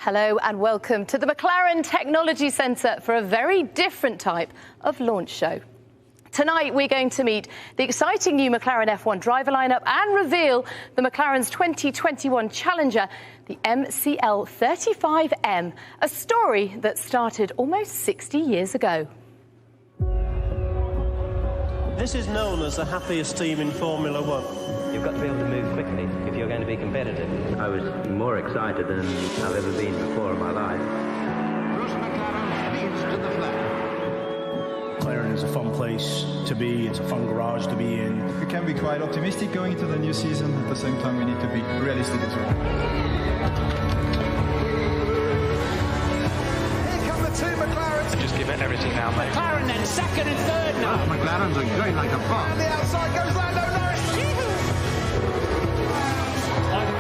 Hello and welcome to the McLaren Technology Centre for a very different type of launch show. Tonight we're going to meet the exciting new McLaren F1 driver lineup and reveal the McLaren's 2021 challenger, the MCL 35M, a story that started almost 60 years ago. This is known as the happiest team in Formula One. You've got to be able to move quickly if you're going to be competitive. I was more excited than I've ever been before in my life. Bruce McLaren leads to the flag. McLaren is a fun place to be, it's a fun garage to be in. We can be quite optimistic going into the new season. At the same time, we need to be realistic as well. Here come the two McLarens. Just give it everything now, mate. McLaren then second and third now. McLarens are going like a bomb. And the outside goes Lando Norris. Lando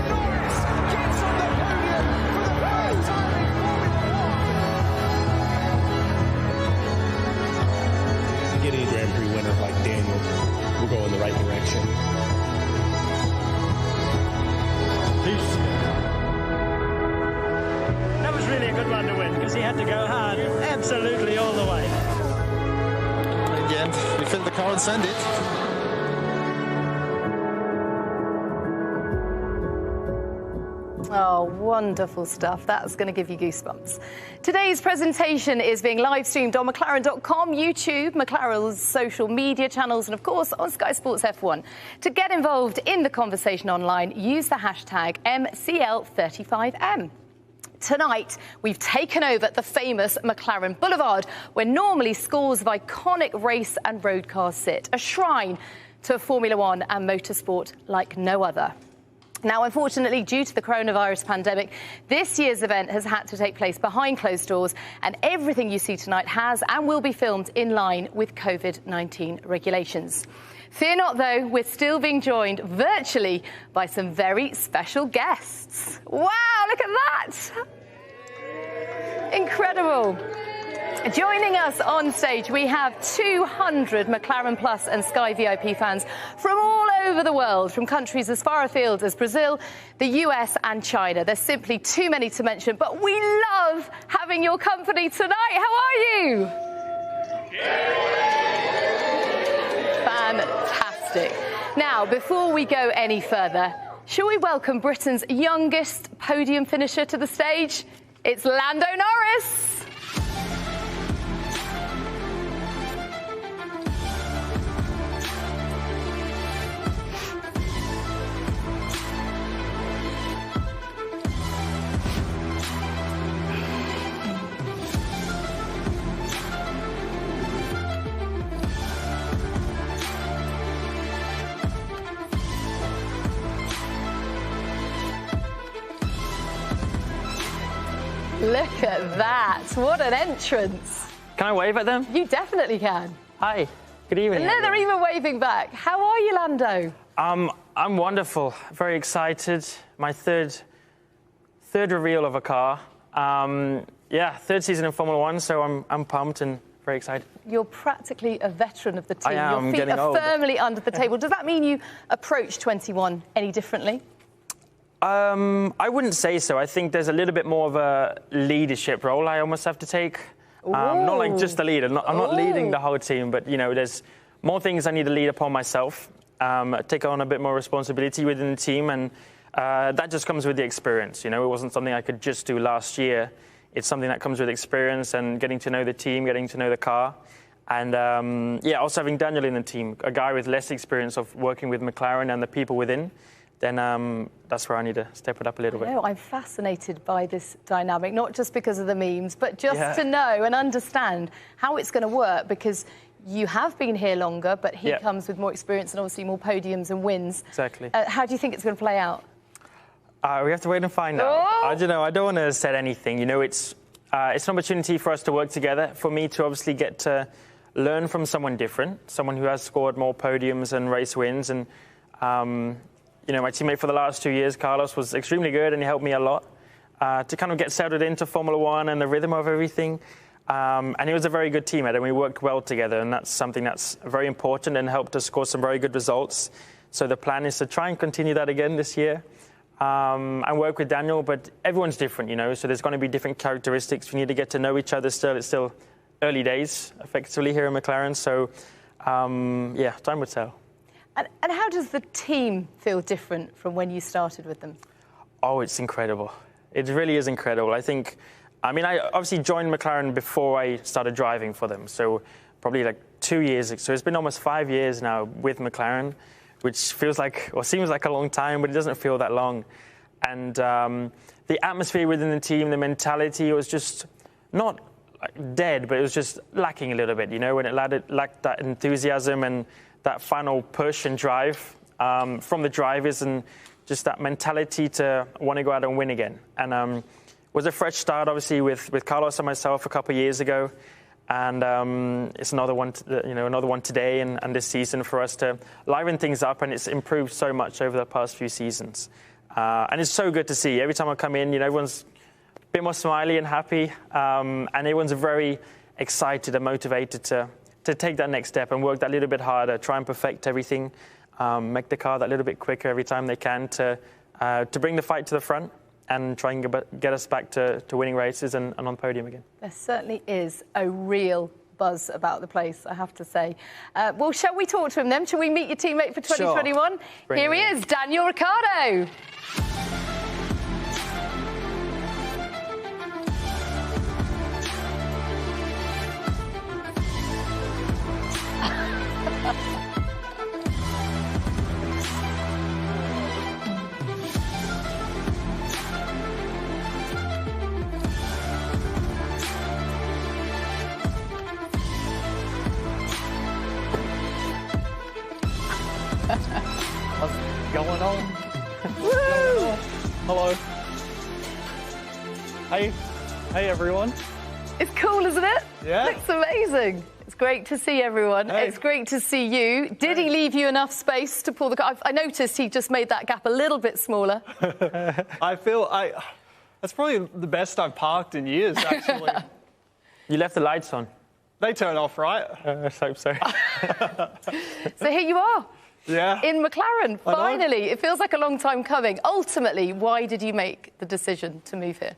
Norris gets on the podium for the first time in Formula Getting a Grand Prix winner like Daniel will go in the right direction. Peace. That was really a good run to win because he had to go hard absolutely all the way. Again, we fill the car and send it. Oh, wonderful stuff. That's going to give you goosebumps. Today's presentation is being live streamed on McLaren.com, YouTube, McLaren's social media channels, and of course on Sky Sports F1. To get involved in the conversation online, use the hashtag MCL35M. Tonight, we've taken over the famous McLaren Boulevard, where normally scores of iconic race and road cars sit, a shrine to Formula One and motorsport like no other. Now, unfortunately, due to the coronavirus pandemic, this year's event has had to take place behind closed doors, and everything you see tonight has and will be filmed in line with COVID-19 regulations. Fear not, though, we're still being joined virtually by some very special guests. Wow, look at that! Incredible. Joining us on stage, we have 200 McLaren Plus and Sky VIP fans from all over the world, from countries as far afield as Brazil, the US and China. There's simply too many to mention, but we love having your company tonight. How are you? Fantastic. Now, before we go any further, shall we welcome Britain's youngest podium finisher to the stage? It's Lando Norris. Look at that. What an entrance. Can I wave at them? You definitely can. Hi. Good evening. And they're even waving back. How are you, Lando? I'm wonderful. Very excited. My third reveal of a car. Third season in Formula One, so I'm pumped and very excited. You're practically a veteran of the team. I am. Your feet getting are old. firmly under the table. Does that mean you approach 21 any differently? I wouldn't say so. I think there's a little bit more of a leadership role I almost have to take. Not like just the leader. I'm not leading the whole team, but, you know, there's more things I need to lead upon myself, take on a bit more responsibility within the team, and that just comes with the experience. You know, it wasn't something I could just do last year. It's something that comes with experience and getting to know the team, getting to know the car. And, also having Daniel in the team, a guy with less experience of working with McLaren and the people within, then that's where I need to step it up a little bit. No, I'm fascinated by this dynamic, not just because of the memes, but just to know and understand how it's going to work, because you have been here longer, but he comes with more experience and obviously more podiums and wins. Exactly. How do you think it's going to play out? We have to wait and find out. I don't know. I don't want to say anything. You know, it's an opportunity for us to work together, for me to obviously get to learn from someone different, someone who has scored more podiums and race wins. And, you know, my teammate for the last 2 years, Carlos, was extremely good and he helped me a lot to kind of get settled into Formula One and the rhythm of everything. And he was a very good teammate and we worked well together, and that's something that's very important and helped us score some very good results. So the plan is to try and continue that again this year. and work with Daniel, but everyone's different, you know, so there's going to be different characteristics. We need to get to know each other still. It's still early days, effectively, here in McLaren. So, yeah, time will tell. And how does the team feel different from when you started with them? Oh, it's incredible. It really is incredible. I obviously joined McLaren before I started driving for them. So probably like 2 years. So it's been almost 5 years now with McLaren, which feels like, or seems like a long time, but it doesn't feel that long. And the atmosphere within the team, the mentality, it was just not like dead, but it was just lacking a little bit, you know, when it lacked that enthusiasm and that final push and drive from the drivers, and just that mentality to want to go out and win again. And was a fresh start, obviously, with Carlos and myself a couple of years ago. And it's another one today and this season for us to liven things up, and it's improved so much over the past few seasons. And it's so good to see. Every time I come in, you know, everyone's a bit more smiley and happy, and everyone's very excited and motivated to take that next step and work that little bit harder, try and perfect everything, make the car that little bit quicker every time they can to bring the fight to the front and try and get us back to winning races and on the podium again. There certainly is a real buzz about the place, I have to say. Well, shall we talk to him then? Shall we meet your teammate for 2021? Sure. Here he is, Daniel Ricciardo. What's going on? Woo! Hello. Hey everyone. It's cool, isn't it? Yeah. Looks amazing. It's great to see everyone. Hey. It's great to see you. Did he leave you enough space to pull the car? I noticed he just made that gap a little bit smaller. That's probably the best I've parked in years, actually. You left the lights on. They turn off, right? Let's hope so. So here you are. Yeah. In McLaren, finally. It feels like a long time coming. Ultimately, why did you make the decision to move here?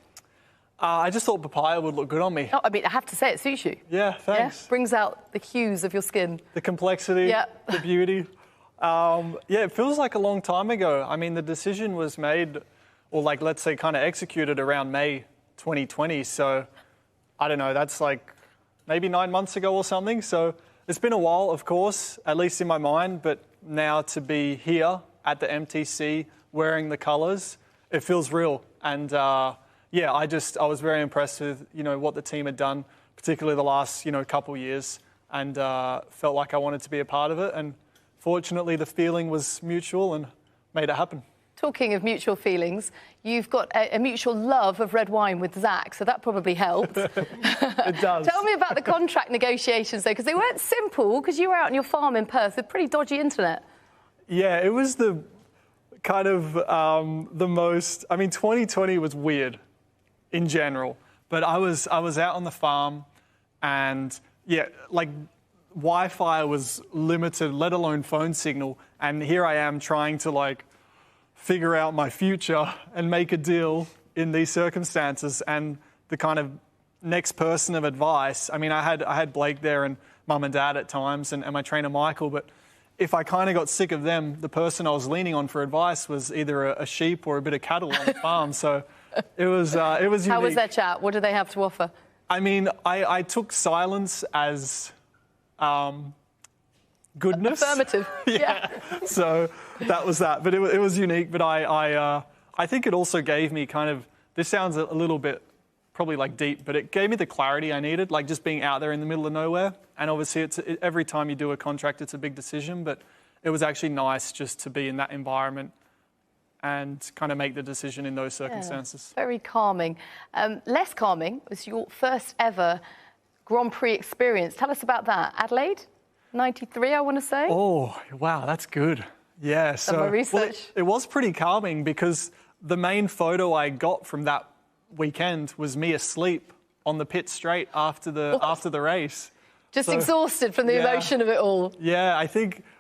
I just thought papaya would look good on me. Oh, I mean, I have to say, it suits you. Yeah, thanks. Yeah? Brings out the hues of your skin. The complexity, the beauty. Yeah, it feels like a long time ago. I mean, the decision was made, or like, let's say, kind of executed around May 2020. So, I don't know, that's like maybe 9 months ago or something. So, it's been a while, of course, at least in my mind, but now to be here at the MTC wearing the colours, it feels real. And yeah, I was very impressed with, you know, what the team had done, particularly the last, you know, couple years, and felt like I wanted to be a part of it. And fortunately, the feeling was mutual and made it happen. Talking of mutual feelings, you've got a mutual love of red wine with Zach, so that probably helped. It does. Tell me about the contract negotiations, though, because they weren't simple, because you were out on your farm in Perth with pretty dodgy internet. Yeah, it was the kind of the most... I mean, 2020 was weird in general, but I was out on the farm and, yeah, like, Wi-Fi was limited, let alone phone signal, and here I am trying to, like, figure out my future and make a deal in these circumstances. And the kind of next person of advice, I mean, I had Blake there and Mum and Dad at times and my trainer Michael, but if I kind of got sick of them, the person I was leaning on for advice was either a sheep or a bit of cattle on the farm. So it was unique. How was their chat? What do they have to offer? I mean, I took silence as goodness. Affirmative. Yeah. So that was that. But it was unique. But I think it also gave me kind of, this sounds a little bit probably like deep, but it gave me the clarity I needed, like just being out there in the middle of nowhere. And obviously every time you do a contract, it's a big decision, but it was actually nice just to be in that environment and kind of make the decision in those circumstances. Yeah, very calming. Less calming was your first ever Grand Prix experience. Tell us about that. Adelaide? 93, I want to say. Oh, wow, that's good. Yeah, so my research. Well, it was pretty calming because the main photo I got from that weekend was me asleep on the pit straight after the race. Just exhausted from the emotion of it all. Yeah,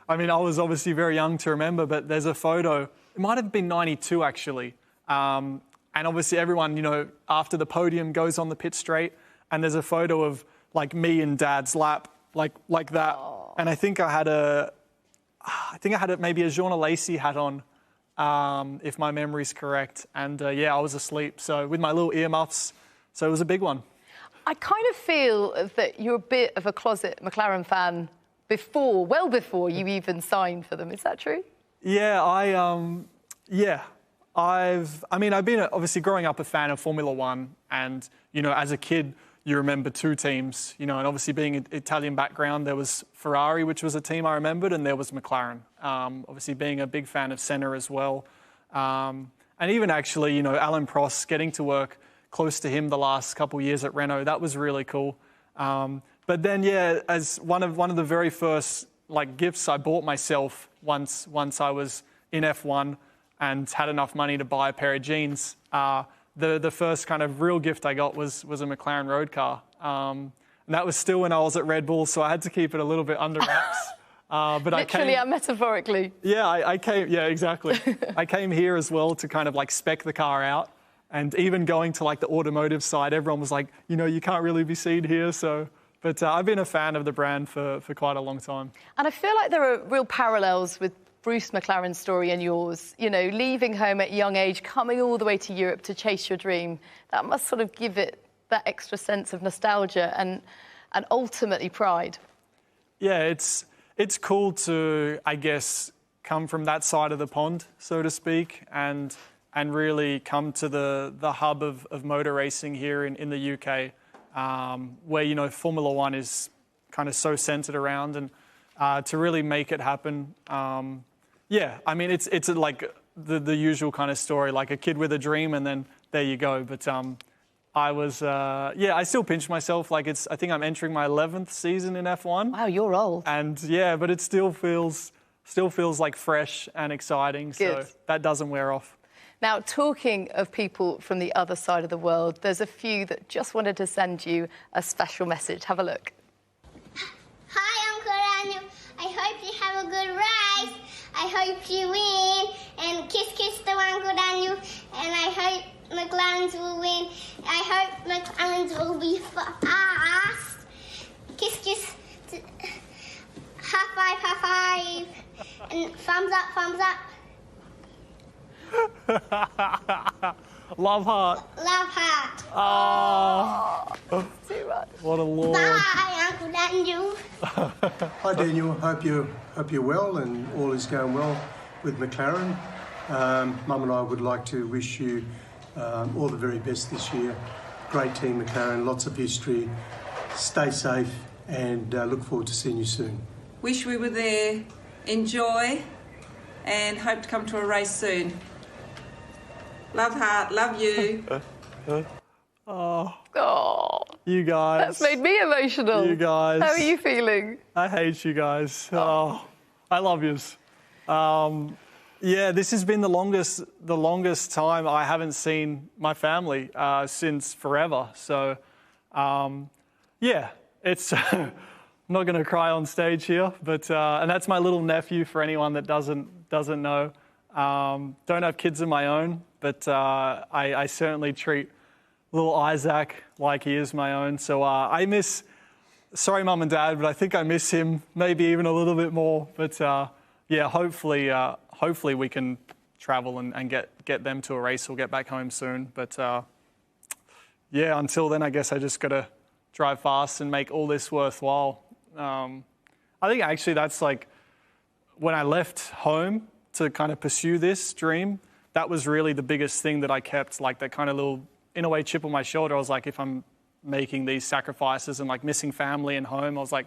I mean, I was obviously very young to remember, but there's a photo it might have been 92 actually. And obviously everyone, you know, after the podium goes on the pit straight, and there's a photo of like me in Dad's lap, like that. Oh. And I think I had maybe a Jean Lacey hat on, if my memory's correct. And yeah, I was asleep. So with my little earmuffs, so it was a big one. I kind of feel that you're a bit of a closet McLaren fan well before you even signed for them. Is that true? Yeah, I've been obviously growing up a fan of Formula One, and you know, as a kid, you remember two teams, you know, and obviously being an Italian background, there was Ferrari, which was a team I remembered, and there was McLaren. Obviously being a big fan of Senna as well, and even actually, you know, Alain Prost, getting to work close to him the last couple of years at Renault, that was really cool. But then, yeah, as one of the very first like gifts I bought myself once I was in F1 and had enough money to buy a pair of jeans, the first kind of real gift I got was a McLaren road car. And that was still when I was at Red Bull, so I had to keep it a little bit under wraps. But literally and metaphorically. Yeah, I came. Yeah, exactly. I came here as well to kind of like spec the car out, and even going to like the automotive side, everyone was like, you know, you can't really be seen here. So, but I've been a fan of the brand for quite a long time. And I feel like there are real parallels with Bruce McLaren's story and yours. You know, leaving home at a young age, coming all the way to Europe to chase your dream. That must sort of give it that extra sense of nostalgia and ultimately pride. Yeah, it's cool to, I guess, come from that side of the pond, so to speak, and really come to the hub of motor racing here in the UK, where, you know, Formula One is kind of so centred around, and to really make it happen. Yeah, I mean, it's like the usual kind of story, like a kid with a dream, and then there you go. But I was, I still pinch myself. Like I think I'm entering my 11th season in F1. Wow, you're old. And yeah, but it still feels like fresh and exciting. Good. So that doesn't wear off. Now, talking of people from the other side of the world, there's a few that just wanted to send you a special message. Have a look. Hi, Uncle Daniel. I hope you have a good race. I hope you win. And kiss to Uncle Daniel. And I hope McLaren will win. I hope McLaren will be fast. Kiss. High five. And thumbs up. Love heart. Oh. Too much. What a lord. Bye, Uncle Daniel. Hi, Daniel. Hope you're well and all is going well with McLaren. Mum and I would like to wish you all the very best this year. Great team, McLaren. Lots of history. Stay safe and look forward to seeing you soon. Wish we were there. Enjoy and hope to come to a race soon. Love heart, love you. Oh, you guys. That's made me emotional. You guys. How are you feeling? I hate you guys. Oh, I love yous. Yeah, this has been the longest time I haven't seen my family since forever. So, yeah, it's. I'm not going to cry on stage here, but and that's my little nephew for anyone that doesn't know. Don't have kids of my own, but I certainly treat little Isaac like he is my own. So I miss. Sorry, Mum and Dad, but I think I miss him maybe even a little bit more. But yeah, hopefully we can travel and get them to a race or get back home soon. But yeah, until then, I guess I just got to drive fast and make all this worthwhile. I think actually that's like when I left home to kind of pursue this dream, that was really the biggest thing that I kept, like that kind of little, in a way, chip on my shoulder. I was like, if I'm making these sacrifices and like missing family and home, I was like,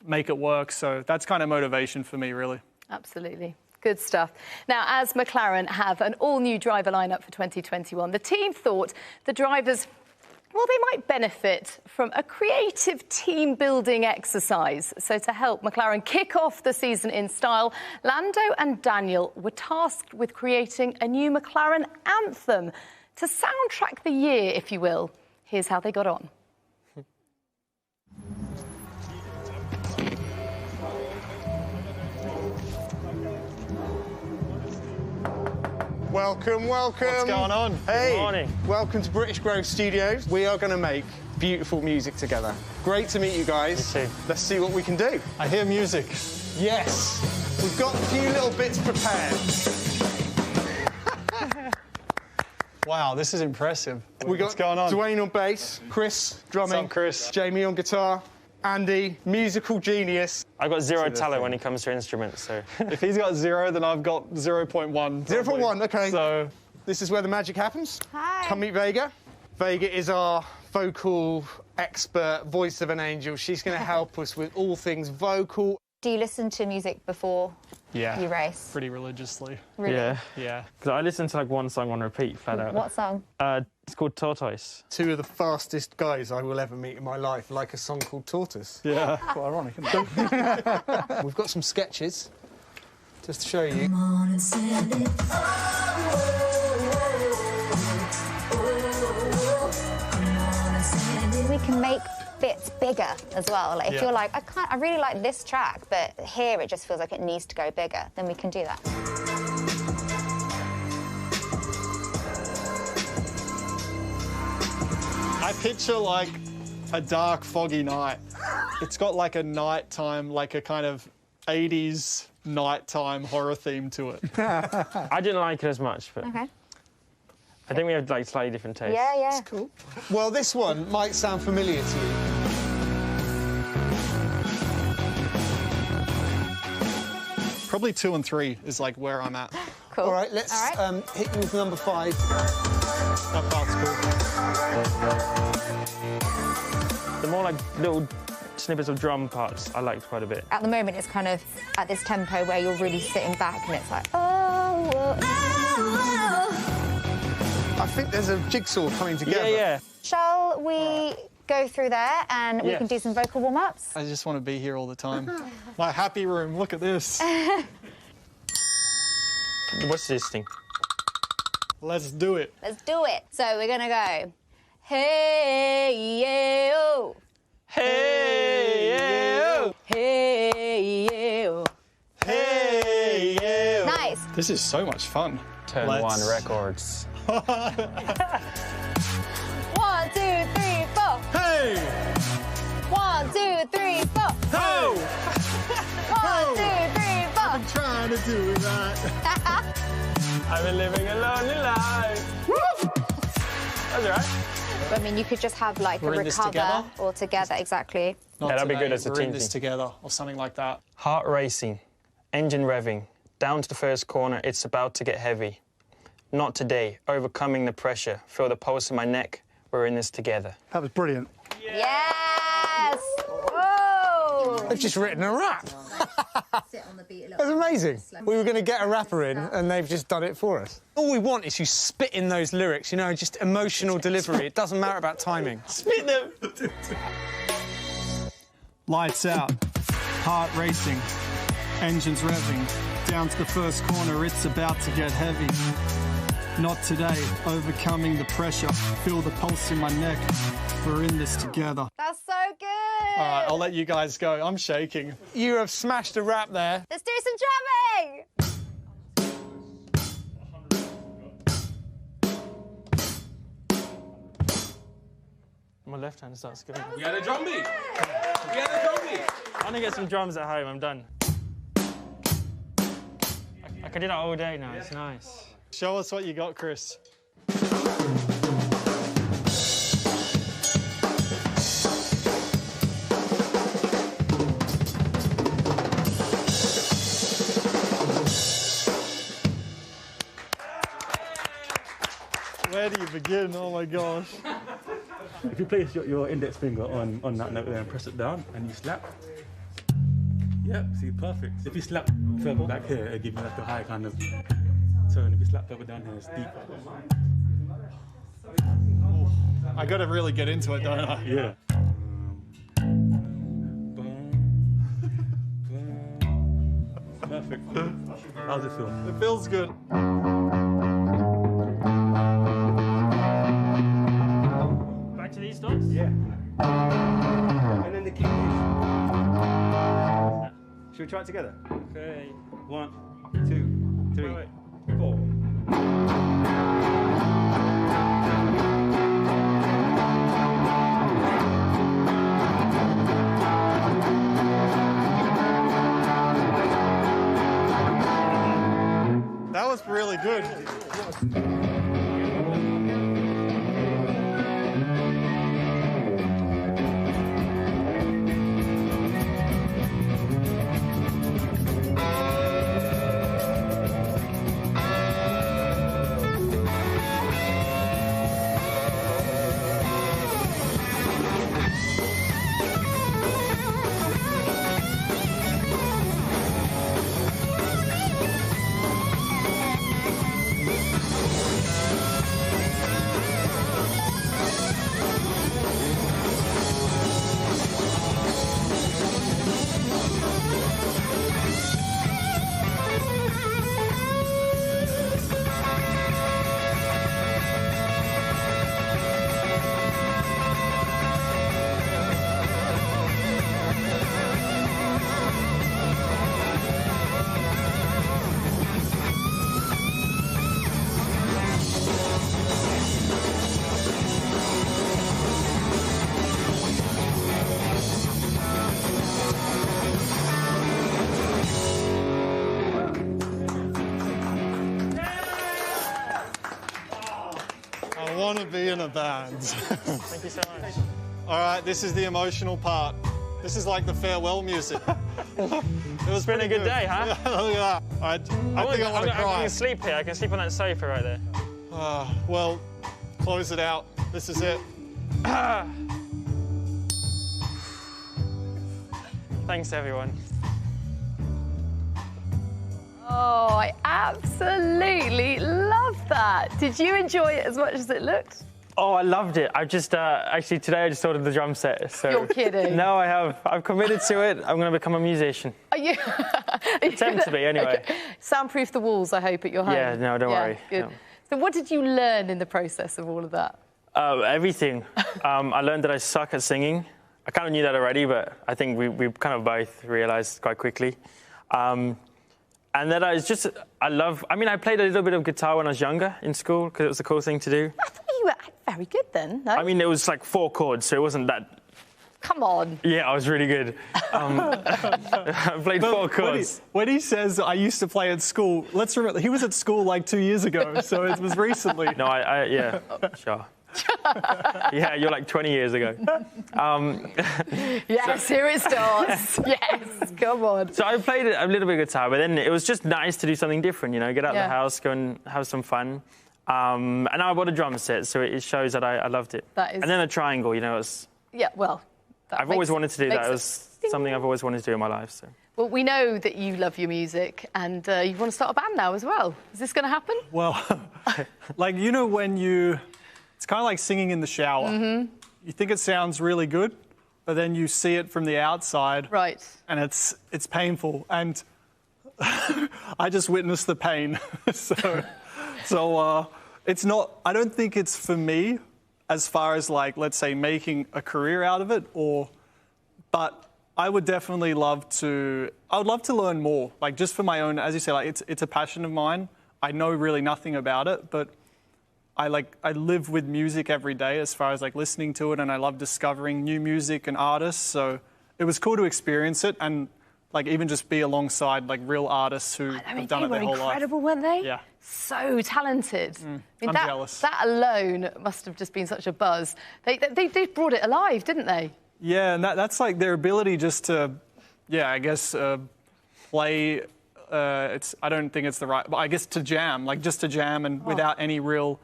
make it work. So that's kind of motivation for me, really. Absolutely. Good stuff. Now, as McLaren have an all-new driver lineup for 2021, the team thought the drivers, well, they might benefit from a creative team-building exercise. So to help McLaren kick off the season in style, Lando and Daniel were tasked with creating a new McLaren anthem to soundtrack the year, if you will. Here's how they got on. Welcome, welcome. What's going on? Hey. Good morning. Welcome to British Grove Studios. We are going to make beautiful music together. Great to meet you guys. You too. Let's see what we can do. I hear music. Yes. We've got a few little bits prepared. Wow, this is impressive. What's going on? Dwayne on bass, Chris drumming, What's up, Chris? Jamie on guitar, Andy, musical genius. I've got zero talent when it comes to instruments, so... If he's got 0, then I've got 0.1. 0.1, okay. So this is where the magic happens. Hi. Come meet Vega. Vega is our vocal expert, voice of an angel. She's going to help us with all things vocal. Do you listen to music before yeah, you race? pretty religiously. Really? Yeah. Yeah. Because I listen to like one song on repeat, flat out. What song? It's called Tortoise. Two of the fastest guys I will ever meet in my life like a song called Tortoise. Yeah. Quite ironic, isn't it? We've got some sketches just to show you. We can make bits bigger as well. Like if you're like, I really like this track, but here it just feels like it needs to go bigger, then we can do that. I picture like a dark, foggy night. It's got like a nighttime, like a kind of 80s nighttime horror theme to it. I didn't like it as much, but Okay. I think we have like slightly different tastes. Yeah, yeah. That's cool. Well, this one might sound familiar to you. Probably 2 and 3 is like where I'm at. Cool. All right, let's hit you with number 5. That part's cool. The more like little snippets of drum parts I liked quite a bit. At the moment, it's kind of at this tempo where you're really sitting back and it's like, oh, oh, oh. I think there's a jigsaw coming together. Yeah, yeah. Shall we go through there and we can do some vocal warm-ups? I just want to be here all the time. My happy room, look at this. What's this thing? Let's do it. Let's do it. So we're gonna go, hey, yeah, oh. Hey, yeah, oh. Hey, yeah, oh. Hey, yeah. Nice. This is so much fun. Turn One Records. 1, 2, 3, 4. Hey! 1, 2, 3, 4. Ho! 1, 2, 3, 4. I'm trying to do it right. I've been living a lonely life. Woo! That's all right. I mean, you could just have like We're a in this recover together? all together, exactly. Not Yeah, that'd be today. good as a We're team in this thing. together, or something like that. Heart racing, engine revving, down to the first corner, it's about to get heavy. Not today, overcoming the pressure, feel the pulse in my neck, we're in this together. That was brilliant. Yes! Whoa! They've just written a rap. That's amazing. We were going to get a rapper in, and they've just done it for us. All we want is you spit in those lyrics, you know, just emotional delivery. It doesn't matter about timing. Spit them! Lights out, heart racing, engines revving, down to the first corner, it's about to get heavy. Not today, overcoming the pressure, feel the pulse in my neck, we're in this together. That's so good! All right, I'll let you guys go, I'm shaking. You have smashed a rap there. Let's do some drumming! My left hand starts going. We had a drum beat. We had a drum beat. I'm gonna get some drums at home, I'm done. I can do that all day now, it's nice. Show us what you got, Chris. Where do you begin? Oh my gosh. If you place your index finger on that note and press it down and you slap. Yep, see, perfect. If you slap further back here, it'll give you like a high kind of tone. If you slap further down here, it's deeper. I gotta really get into it, don't I? Yeah. Perfect. How's it feel? It feels good. Back to these dots? Yeah. And then the key. Should we try it together? Okay. 1, 2, 3, 4. That was really good. I want to be in a band. Thank you so much. All right, this is the emotional part. This is like the farewell music. It was been a good day, huh? Yeah, look at that. I think I want to cry. I can sleep here. I can sleep on that sofa right there. Well, close it out. This is it. Thanks, everyone. Oh, I absolutely love that. Did you enjoy it as much as it looked? Oh, I loved it. I just, actually, today I just ordered the drum set. So You're kidding. No, I have. I've committed to it. I'm going to become a musician. Are you? Attempt to be, anyway. Okay. Soundproof the walls, I hope, at your home. Yeah, no, don't worry. Good. No. So what did you learn in the process of all of that? Everything. I learned that I suck at singing. I kind of knew that already, but I think we kind of both realised quite quickly. And then I played a little bit of guitar when I was younger in school because it was a cool thing to do. I thought you were very good then, no? I mean, it was like 4 chords, so it wasn't that... Come on. Yeah, I was really good. I played 4 chords. When he says, I used to play at school, let's remember, he was at school like 2 years ago, so it was recently. No, yeah, sure. Yeah, you're like 20 years ago. Yes, here it starts. Yes, come on. So I played a little bit of guitar, but then it was just nice to do something different, you know, get out of the house, go and have some fun. And I bought a drum set, so it shows that I loved it. That is... And then a triangle, you know, it's... Yeah, well... I've always wanted to do that. It was something I've always wanted to do in my life, so... Well, we know that you love your music and you want to start a band now as well. Is this going to happen? Well, like, you know, when you... It's kind of like singing in the shower. Mm-hmm. You think it sounds really good, but then you see it from the outside. Right. And it's painful. And I just witnessed the pain. So it's not... I don't think it's for me as far as, like, let's say, making a career out of it, but I would definitely love to... I would love to learn more, like, just for my own... As you say, like, it's a passion of mine. I know really nothing about it, but... I live with music every day as far as like listening to it, and I love discovering new music and artists. So it was cool to experience it and like even just be alongside like real artists who have done it their whole life. They were incredible, weren't they? Yeah. So talented. I'm jealous. That alone must have just been such a buzz. They brought it alive, didn't they? Yeah, and that's like their ability just to, I guess play. I don't think it's the right, but I guess to jam, like just to jam and without any real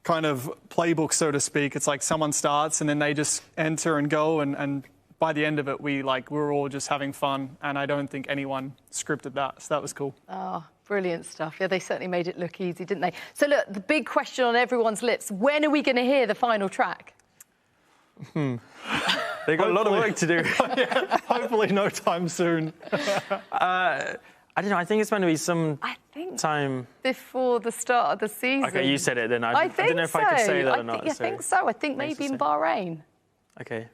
kind of playbook, so to speak. It's like someone starts and then they just enter and go, and by the end of it, we were all just having fun, and I don't think anyone scripted that, so that was cool. Oh, brilliant stuff. Yeah, they certainly made it look easy, didn't they? So look, the big question on everyone's lips, when are we going to hear the final track? They've got a lot of work to do. Yeah, hopefully no time soon. I don't know, I think it's going to be some time... Before the start of the season. OK, you said it then. I don't know if I can say that or not. I think so. I think maybe in Bahrain. OK.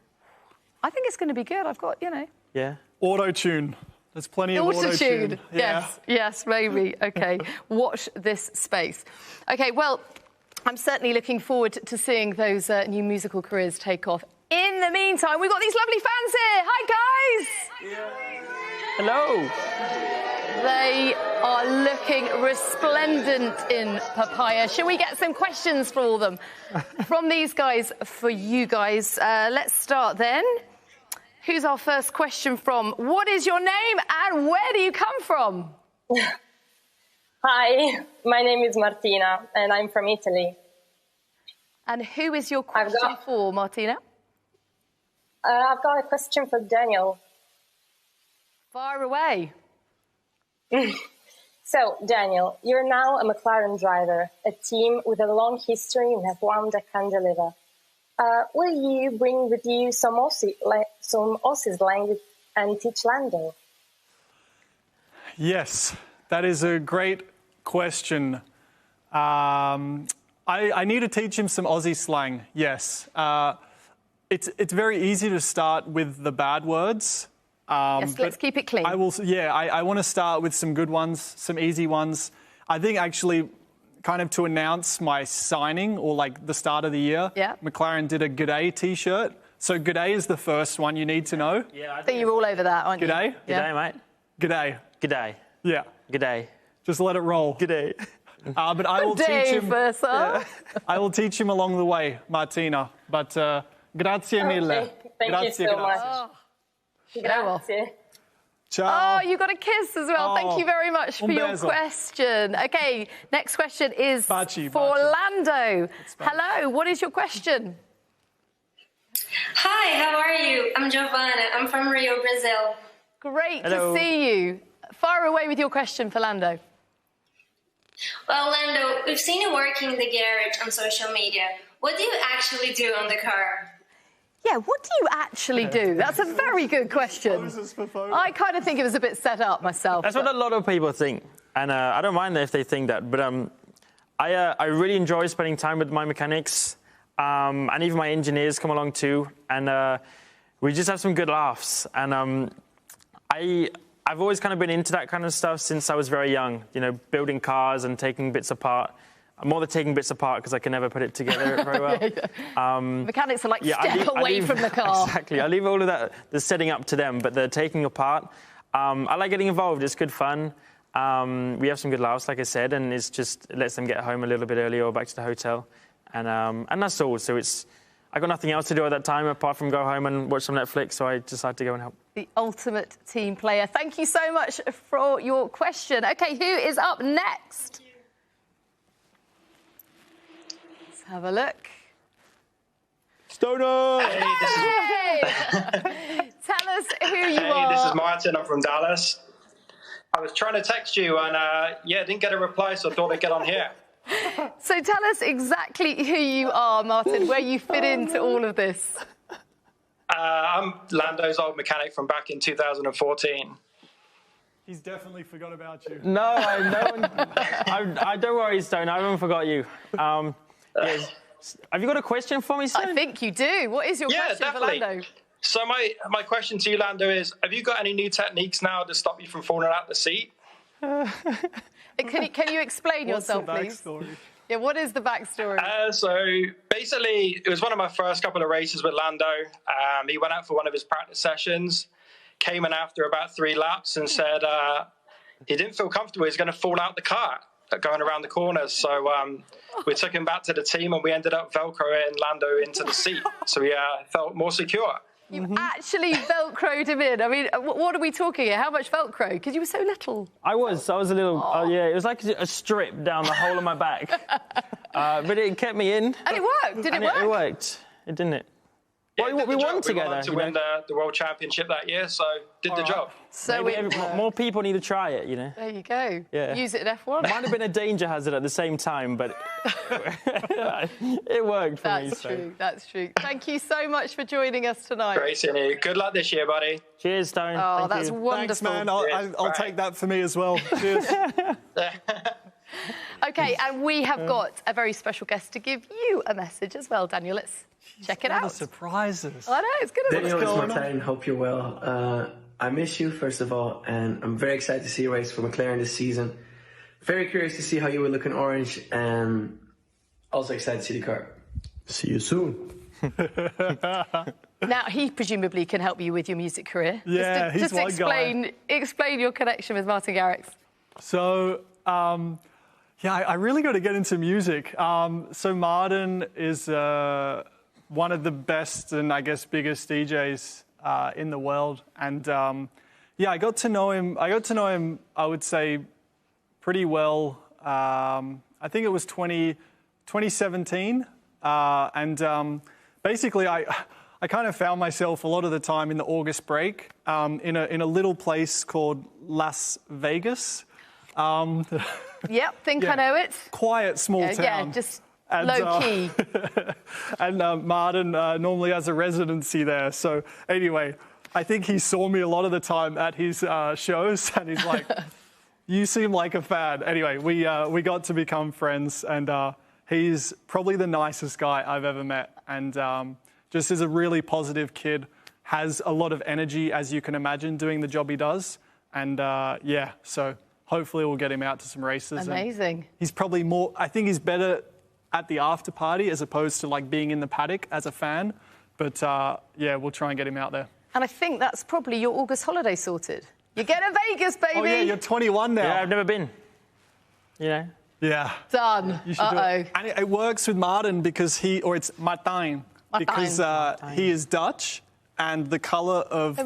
I think it's going to be good. I've got, you know... Yeah. Auto-tune. There's plenty of auto-tune. Yeah. Yes, maybe. Okay, watch this space. Okay, well, I'm certainly looking forward to seeing those new musical careers take off. In the meantime, we've got these lovely fans here. Hi, guys. Hello. They are looking resplendent in papaya. Shall we get some questions for all them from these guys for you guys? Let's start then. Who's our first question from? What is your name and where do you come from? Hi, my name is Martina and I'm from Italy. And who is your question for, Martina? I've got a question for Daniel. Fire away. So, Daniel, you're now a McLaren driver, a team with a long history in F1 that can deliver. Will you bring with you some Aussies language and teach Lando? Yes, that is a great question. I need to teach him some Aussie slang, yes. It's very easy to start with the bad words. Yes, let's keep it clean. I want to start with some good ones, some easy ones. I think actually kind of to announce my signing or like the start of the year, McLaren did a G'day t-shirt. So G'day is the first one you need to know. Yeah, I think you're all over that, aren't you? G'day? G'day, mate. G'day. G'day. Yeah. G'day. Just let it roll. G'day. But I will teach him. I will teach him along the way, Martina. But grazie mille. Thank you so much. Grazie. Ciao. Oh, you got a kiss as well. Thank you very much for your question. Okay, next question is for Lando. Hello, what is your question? Hi, how are you? I'm Giovanna. I'm from Rio, Brazil. Great to see you. Fire away with your question for Lando. Well, Lando, we've seen you working in the garage on social media. What do you actually do on the car? Yeah, what do you actually do? That's a very good question. I kind of think it was a bit set up myself. That's what a lot of people think. And I don't mind if they think that. But I really enjoy spending time with my mechanics. And even my engineers come along too. And we just have some good laughs. And I've always kind of been into that kind of stuff since I was very young. You know, building cars and taking bits apart. I'm more than taking bits apart because I can never put it together very well. Mechanics are like, step away from the car. Exactly. I leave all of that, the setting up to them, but the taking apart. I like getting involved. It's good fun. We have some good laughs, like I said, and it lets them get home a little bit earlier or back to the hotel. And that's all. So I got nothing else to do at that time apart from go home and watch some Netflix, so I decided to go and help. The ultimate team player. Thank you so much for your question. OK, who is up next? Let's have a look. Stoner! Hey! Tell us who you are. Hey, this is Martin. I'm from Dallas. I was trying to text you and, didn't get a reply, so I thought I'd get on here. So tell us exactly who you are, Martin, where you fit into all of this. I'm Lando's old mechanic from back in 2014. He's definitely forgot about you. No, I don't worry, Stone. I haven't forgot you. Have you got a question for me, Stone? I think you do. What is your question for Lando? So my question to you, Lando, is have you got any new techniques now to stop you from falling out the seat? Can you explain yourself, please? Yeah, what is the backstory? So basically, it was one of my first couple of races with Lando. He went out for one of his practice sessions, came in after about 3 laps and said he didn't feel comfortable. He was going to fall out the car going around the corners. So we took him back to the team and we ended up Velcroing Lando into the seat. So he felt more secure. You actually Velcroed him in. I mean, what are we talking here? How much Velcro? Because you were so little. I was a little, it was like a strip down the whole of my back. But it kept me in. And it worked, did it work? It worked, didn't it? Yeah, we won together. We went on to win the World Championship that year, so did the job. So more people need to try it, you know. There you go. Yeah. Use it in F1. Might have been a danger hazard at the same time, but it worked for me. That's true. That's true. Thank you so much for joining us tonight. Great seeing you. Good luck this year, buddy. Cheers, Stone. Oh, that's wonderful. Thanks, man. I'll take that for me as well. Cheers. OK, and we have got a very special guest to give you a message as well, Daniel. Let's check it out. Surprises. I know, it's good. Daniel, it's Martin. Hope you're well. I miss you, first of all, and I'm very excited to see you race for McLaren this season. Very curious to see how you will look in orange, and also excited to see the car. See you soon. Now, he presumably can help you with your music career. Yeah, he's one guy. Explain your connection with Martin Garrix. So, yeah, I really got to get into music. So Martin is one of the best and I guess biggest DJs in the world. And yeah, I got to know him, I would say, pretty well. I think it was 2017. Basically, I kind of found myself a lot of the time in the August break in a little place called Las Vegas. Yep, I know it. Quiet, small town. Yeah, just low-key. And Martin normally has a residency there. So anyway, I think he saw me a lot of the time at his shows, and he's like, you seem like a fan. Anyway, we got to become friends, and he's probably the nicest guy I've ever met. And just is a really positive kid, has a lot of energy, as you can imagine, doing the job he does. And yeah, so hopefully we'll get him out to some races. Amazing. He's probably more, I think he's better at the after party as opposed to like being in the paddock as a fan. But yeah, we'll try and get him out there. And I think that's probably your August holiday sorted. You're getting to Vegas, baby. Oh yeah, you're 21 now. Yeah, I've never been. You know? Yeah. Done. Uh-oh. And it works with Martin because it's Martijn. Because he is Dutch, and the colour of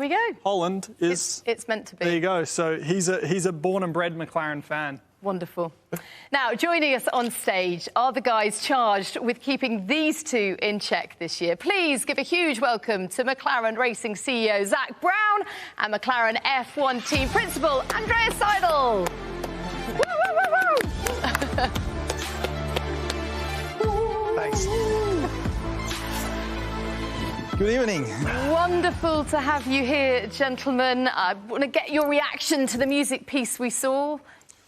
Holland is... It's meant to be. There you go. So he's a born and bred McLaren fan. Wonderful. Now, joining us on stage are the guys charged with keeping these two in check this year. Please give a huge welcome to McLaren Racing CEO Zak Brown and McLaren F1 Team Principal Andreas Seidel. Woo, woo, woo, woo. Thanks. Good evening. Wonderful to have you here, gentlemen. I want to get your reaction to the music piece we saw.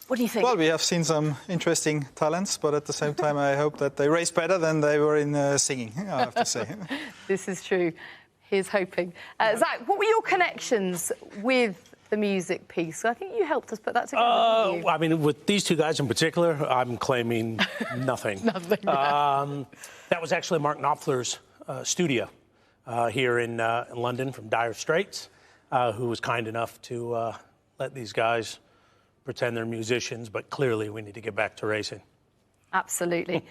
What do you think? Well, we have seen some interesting talents, but at the same time, I hope that they race better than they were in singing, I have to say. This is true. Here's hoping. Zak, what were your connections with the music piece? I think you helped us put that together, didn't you? I mean, with these two guys in particular, I'm claiming nothing. Nothing. That was actually Mark Knopfler's studio here in London from Dire Straits, who was kind enough to let these guys pretend they're musicians, but clearly we need to get back to racing. Absolutely.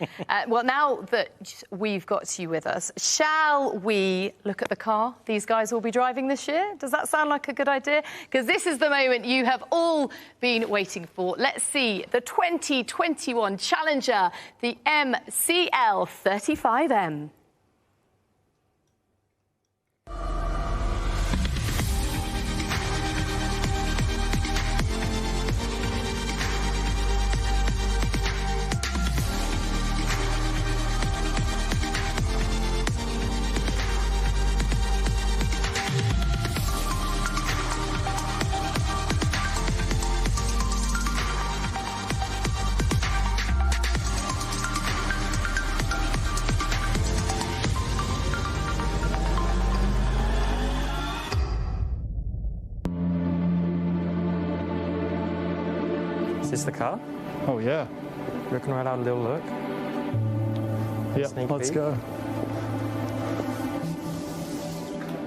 Well, now that we've got you with us, shall we look at the car these guys will be driving this year? Does that sound like a good idea? Because this is the moment you have all been waiting for. Let's see the 2021 Challenger, the MCL 35M. Is this the car? Oh, yeah. Reckon we'll have a little look? Yeah, let's go.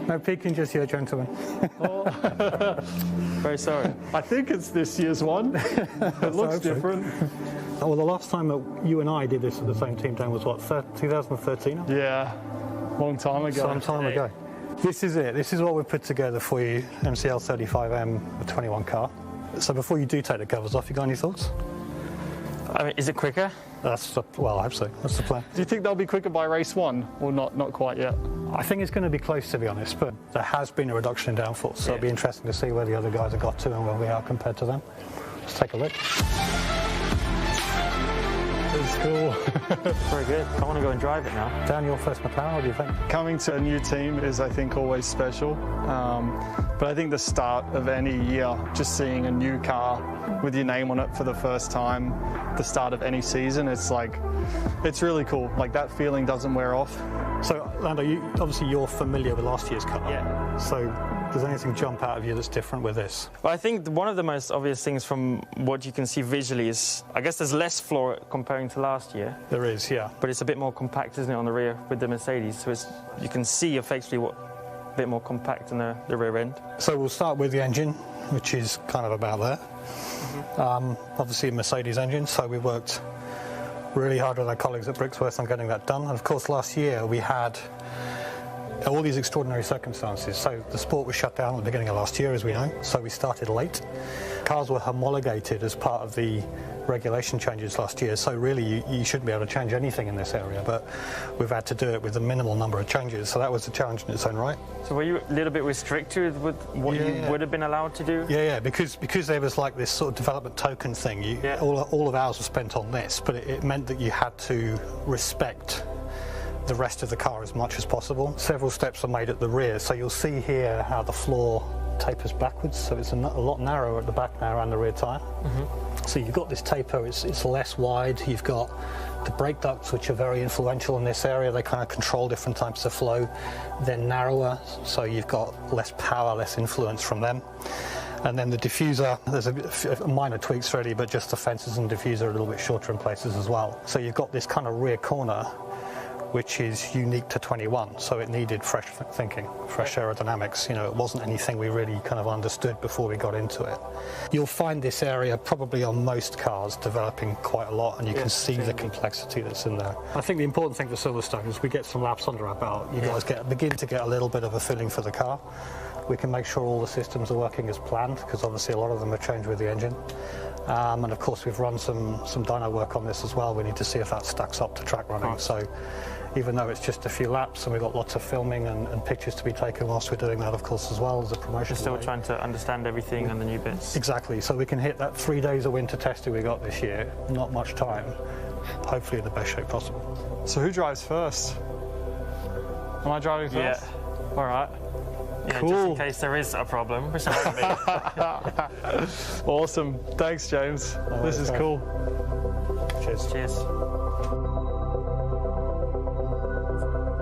No peeking just here, gentlemen. Very sorry. I think it's this year's one. It looks different. Well, the last time that you and I did this at the same team down was what, 2013? Yeah, long time ago. Some time ago. This is it. This is what we've put together for you, MCL 35M, the 21 car. So before you do take the covers off, you got any thoughts? I mean, is it quicker? Well, I hope so. That's the plan. Do you think they'll be quicker by race one, or not quite yet? I think it's going to be close, to be honest, but there has been a reduction in downforce, so it'll be interesting to see where the other guys have got to and where we are compared to them. Let's take a look. It's cool. Very good. I want to go and drive it now. Dan, your first McLaren, what do you think? Coming to a new team is, I think, always special. But I think the start of any year, just seeing a new car with your name on it for the first time, the start of any season, it's really cool. Like, that feeling doesn't wear off. So, Lando, obviously you're familiar with last year's car. Yeah. So Does anything jump out of you that's different with this? Well, I think one of the most obvious things from what you can see visually is, I guess there's less floor comparing to last year. There is, yeah. But it's a bit more compact, isn't it, on the rear with the Mercedes? So you can see effectively a bit more compact in the rear end. So we'll start with the engine, which is kind of about there. Obviously a Mercedes engine, so we worked really hard with our colleagues at Brixworth on getting that done. And of course, last year we had all these extraordinary circumstances. So the sport was shut down at the beginning of last year, as we know, so we started late. Cars were homologated as part of the regulation changes last year, so really you shouldn't be able to change anything in this area, but we've had to do it with a minimal number of changes, so that was a challenge in its own right. So were you a little bit restricted with what you would have been allowed to do? Yeah, because there was like this sort of development token thing, all of ours was spent on this, but it meant that you had to respect the rest of the car as much as possible. Several steps are made at the rear, so you'll see here how the floor tapers backwards, so it's a lot narrower at the back now and the rear tyre. So you've got this taper, it's less wide, you've got the brake ducts, which are very influential in this area, they kind of control different types of flow. They're narrower, so you've got less power, less influence from them. And then the diffuser, there's a minor tweaks really, but just the fences and diffuser are a little bit shorter in places as well. So you've got this kind of rear corner which is unique to 21, so it needed fresh thinking, fresh aerodynamics. You know, it wasn't anything we really kind of understood before we got into it. You'll find this area probably on most cars developing quite a lot, and you can see the complexity that's in there. I think the important thing for Silverstone is we get some laps under our belt. You guys begin to get a little bit of a feeling for the car. We can make sure all the systems are working as planned, because obviously a lot of them are changed with the engine. And of course we've run some dyno work on this as well. We need to see if that stacks up to track running. So even though it's just a few laps and we've got lots of filming and pictures to be taken whilst we're doing that, of course, as well as a promotion. You're still trying to understand everything and the new bits. Exactly, so we can hit that 3 days of winter testing we got this year, not much time, hopefully in the best shape possible. So who drives first? Am I driving first? Yeah, all right. Yeah, cool. Just in case there is a problem, which there might be. Awesome, thanks James, this is cool. Cheers. Cheers.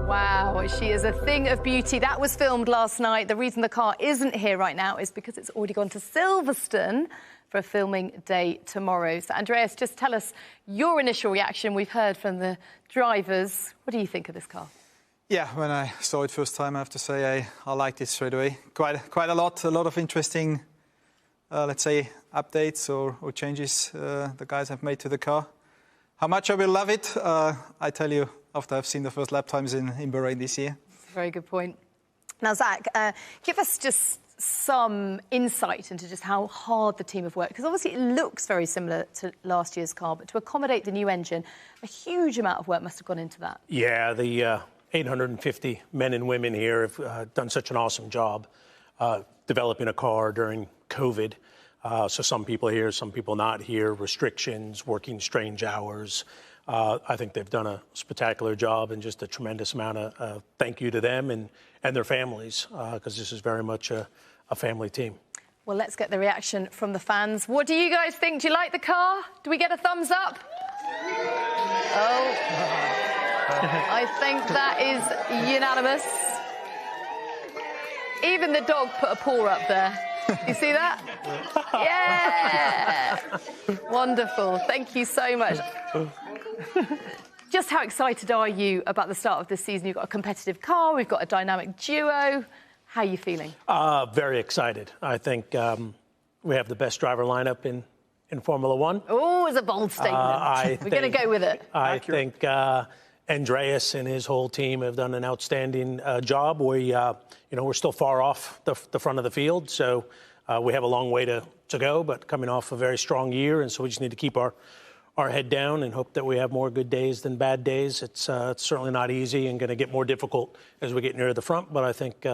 Wow, she is a thing of beauty. That was filmed last night. The reason the car isn't here right now is because it's already gone to Silverstone for a filming day tomorrow. So, Andreas, just tell us your initial reaction. We've heard from the drivers. What do you think of this car? Yeah, when I saw it first time, I have to say I liked it straight away. Quite a lot of interesting, let's say, updates or changes the guys have made to the car. How much I will love it, I tell you, after I've seen the first lap times in Bahrain this year. That's a very good point. Now, Zach, give us just some insight into just how hard the team have worked, because obviously it looks very similar to last year's car, but to accommodate the new engine, a huge amount of work must have gone into that. Yeah, the 850 men and women here have done such an awesome job developing a car during COVID. So some people here, some people not here, restrictions, working strange hours. I think they've done a spectacular job, and just a tremendous amount of thank you to them and their families, because this is very much a family team. Well, let's get the reaction from the fans. What do you guys think? Do you like the car? Do we get a thumbs up? Oh, I think that is unanimous. Even the dog put a paw up there. You see that? Yeah! Wonderful. Thank you so much. Just how excited are you about the start of this season? You've got a competitive car, we've got a dynamic duo. How are you feeling? Very excited. I think we have the best driver lineup in Formula One. Oh, it's a bold statement. We're going to go with it. I think Andreas and his whole team have done an outstanding job. We're still far off the front of the field, so we have a long way to go, but coming off a very strong year, and so we just need to keep our head down and hope that we have more good days than bad days. It's certainly not easy and going to get more difficult as we get near the front, but I think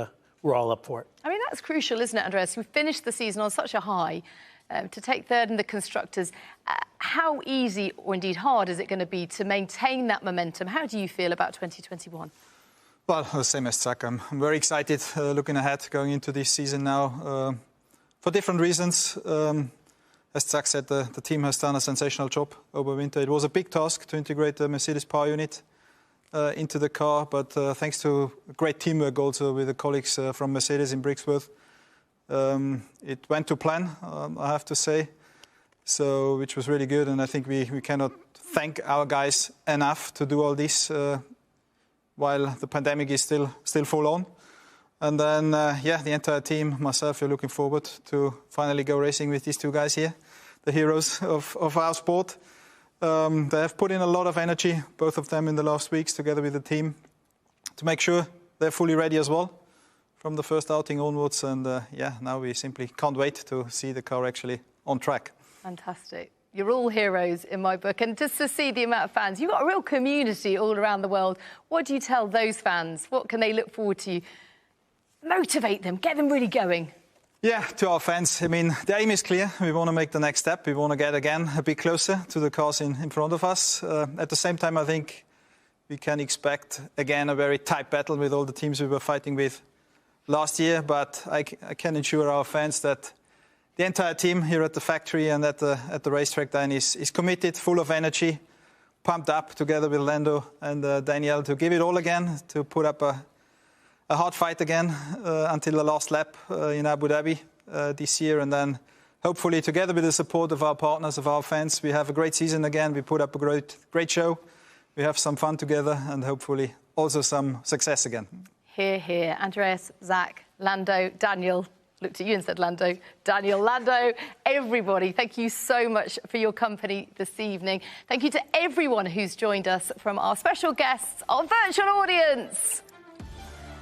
we're all up for it. I mean, that's crucial, isn't it, Andreas? We finished the season on such a high. To take third in the Constructors, how easy or indeed hard is it going to be to maintain that momentum? How do you feel about 2021? Well, the same as Zach. I'm very excited looking ahead, going into this season now, for different reasons. As Zach said, the team has done a sensational job over winter. It was a big task to integrate the Mercedes power unit into the car, but thanks to great teamwork also with the colleagues from Mercedes in Brixworth, It went to plan, I have to say, so which was really good. And I think we cannot thank our guys enough to do all this while the pandemic is still full on. And then, the entire team, myself, we're looking forward to finally go racing with these two guys here, the heroes of our sport. They have put in a lot of energy, both of them, in the last weeks, together with the team, to make sure they're fully ready as well from the first outing onwards. And now we simply can't wait to see the car actually on track. Fantastic. You're all heroes in my book. And just to see the amount of fans, you've got a real community all around the world. What do you tell those fans? What can they look forward to? Motivate them, get them really going. Yeah, to our fans, I mean, the aim is clear. We want to make the next step. We want to get again a bit closer to the cars in front of us. At the same time, I think we can expect again a very tight battle with all the teams we were fighting with last year. But I can assure our fans that the entire team here at the factory and at the racetrack then is committed, full of energy, pumped up together with Lando and Daniel to give it all again, to put up a hard fight again until the last lap in Abu Dhabi this year. And then hopefully together with the support of our partners, of our fans, we have a great season again. We put up a great show. We have some fun together and hopefully also some success again. Hear, hear. Andreas, Zach, Lando, Daniel. Looked at you and said Lando. Daniel, Lando, everybody, thank you so much for your company this evening. Thank you to everyone who's joined us, from our special guests, our virtual audience,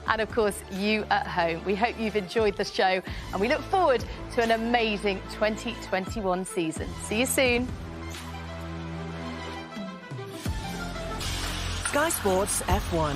and of course you at home. We hope you've enjoyed the show and we look forward to an amazing 2021 season. See you soon. Sky Sports F1.